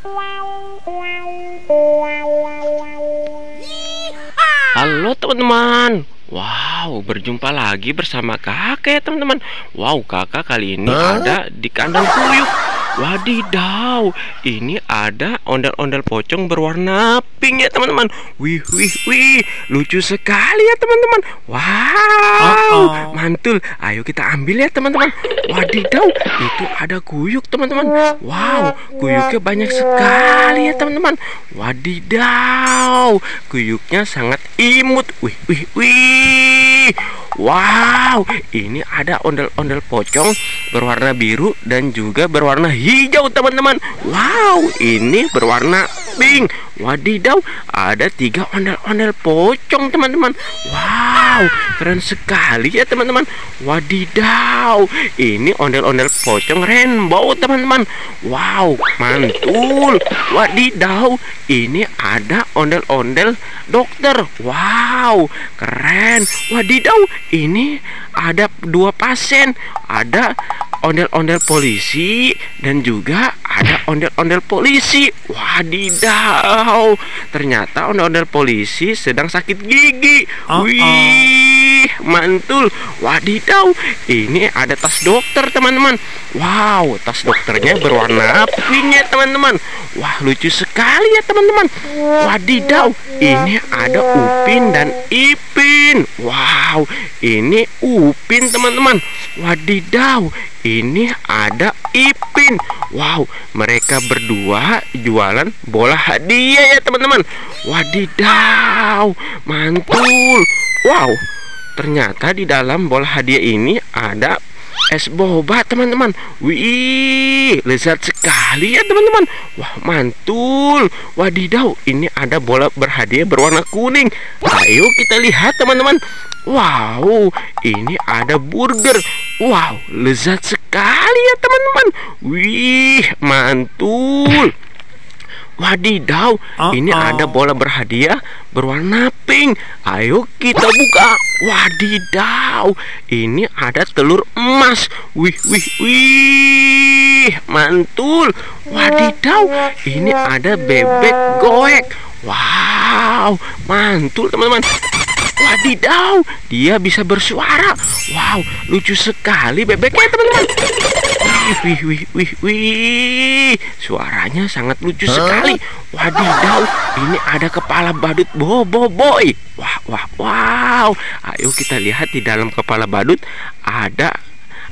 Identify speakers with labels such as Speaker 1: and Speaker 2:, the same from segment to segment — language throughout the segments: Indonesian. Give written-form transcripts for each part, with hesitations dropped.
Speaker 1: Halo teman-teman. Wow, berjumpa lagi bersama kakak ya teman-teman. Wow, kakak kali ini ada di kandang kuyuk. Wadidaw, ini ada ondel-ondel pocong berwarna pink ya teman-teman. Wih, wih, wih, lucu sekali ya teman-teman. Wow, mantul. Ayo kita ambil ya teman-teman. Wadidaw, itu ada kuyuk teman-teman. Wow, kuyuknya banyak sekali ya teman-teman. Wadidaw, kuyuknya sangat imut. Wih, wih, wih. Wow, ini ada ondel-ondel pocong berwarna biru dan juga berwarna hijau teman-teman. Wow, ini berwarna pink. Wadidaw, ada 3 ondel-ondel pocong teman-teman. Wow, keren sekali ya teman-teman. Wadidaw, ini ondel-ondel pocong rainbow teman-teman. Wow, mantul. Wadidaw, ini ada ondel-ondel dokter. Wow, keren. Wadidaw, ini ada 2 pasien. Ada ondel-ondel polisi dan juga ada ondel-ondel polisi. Wadidaw, ternyata ondel-ondel polisi sedang sakit gigi. Wih, mantul. Wadidaw, ini ada tas dokter teman-teman. Wow, tas dokternya berwarna pink ya teman-teman. Wah, lucu sekali ya teman-teman. Wadidaw, ini ada Upin dan Ipin. Wow, ini Upin teman-teman. Wadidaw, ini ada Ipin. Wow, mereka berdua jualan bola hadiah ya teman-teman. Wadidaw, mantul. Wow, ternyata di dalam bola hadiah ini ada es boba teman-teman. Wih, lezat sekali ya teman-teman. Wah, mantul. Wadidaw, ini ada bola berhadiah berwarna kuning. Ayo kita lihat teman-teman. Wow, ini ada burger. Wow, lezat sekali ya teman-teman. Wih, mantul. Wadidaw, ini ada bola berhadiah berwarna pink. Ayo kita buka. Wadidaw, ini ada telur emas. Wih, wih, wih, mantul. Wadidaw, ini ada bebek goek. Wow, mantul teman-teman. Wadidaw, dia bisa bersuara. Wow, lucu sekali bebeknya teman-teman. Wih, wih, wih, wih, suaranya sangat lucu sekali. Wadidaw, ini ada kepala badut boboiboy. Wah, wah, wow. Ayo kita lihat di dalam kepala badut ada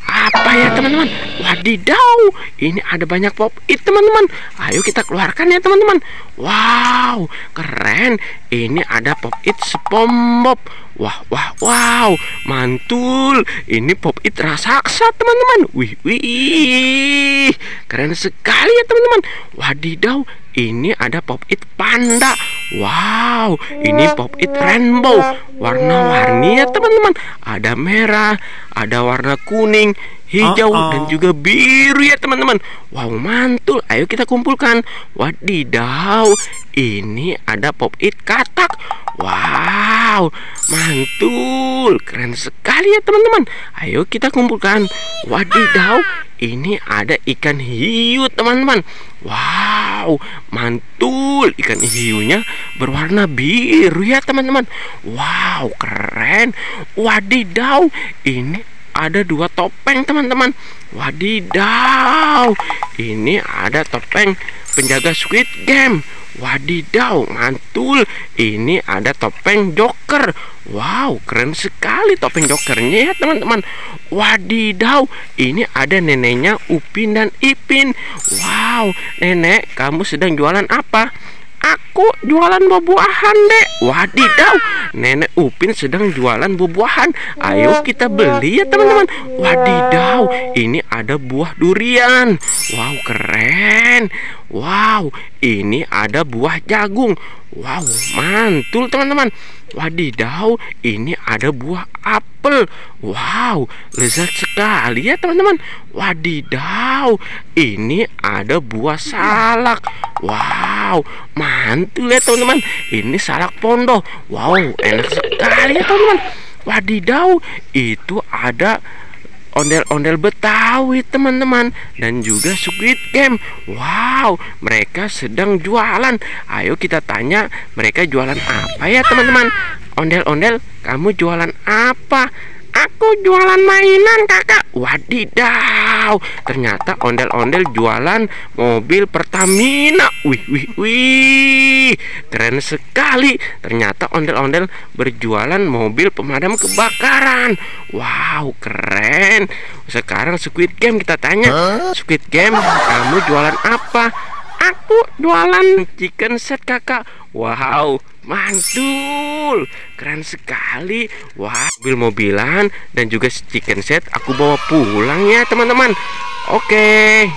Speaker 1: apa ya teman-teman. Wadidaw, ini ada banyak pop-it teman-teman. Ayo kita keluarkan ya teman-teman. Wow, keren. Ini ada pop-it SpongeBob. Wah, wah, wow, mantul. Ini pop-it raksasa teman-teman. Wih, wih, keren sekali ya teman-teman. Wadidaw, ini ada pop-it panda. Wow, ini pop-it rainbow. Warna-warni ya teman-teman. Ada merah, ada warna kuning, hijau, dan juga biru ya teman-teman. Wow, mantul. Ayo kita kumpulkan. Wadidaw, ini ada pop-it katak. Wow, mantul. Keren sekali ya teman-teman. Ayo kita kumpulkan. Wadidaw, ini ada ikan hiu teman-teman. Wow, mantul. Ikan hiunya berwarna biru ya teman-teman. Wow, keren. Wadidaw, ini ada 2 topeng teman-teman. Wadidaw, ini ada topeng penjaga Squid Game. Wadidaw, mantul. Ini ada topeng Joker. Wow, keren sekali topeng Jokernya ya teman-teman. Wadidaw, ini ada neneknya Upin dan Ipin. Wow, nenek, kamu sedang jualan apa? Aku jualan buah-buahan, Dek. Wadidaw, nenek Upin sedang jualan buah-buahan. Ayo kita beli ya teman-teman. Wadidaw, ini ada buah durian. Wow, keren. Wow, ini ada buah jagung. Wow, mantul teman-teman. Wadidaw, ini ada buah apel. Wow, lezat sekali ya teman-teman. Wadidaw, ini ada buah salak. Wow, mantul ya teman-teman. Ini salak pondok. Wow, enak sekali ya teman-teman. Wadidaw, itu ada ondel-ondel Betawi teman-teman, dan juga Squid Game. Wow, mereka sedang jualan. Ayo kita tanya mereka jualan apa ya teman-teman. Ondel-ondel, kamu jualan apa? Aku jualan mainan kakak. Wadidaw, ternyata ondel-ondel jualan mobil Pertamina. Wih, wih, wih, keren sekali. Ternyata ondel-ondel berjualan mobil pemadam kebakaran. Wow, keren. Sekarang Squid Game kita tanya. Squid Game, kamu jualan apa? Aku jualan chicken set kakak. Wow, mantul, keren sekali. Wah, mobil-mobilan dan juga chicken set aku bawa pulang ya teman-teman. Oke.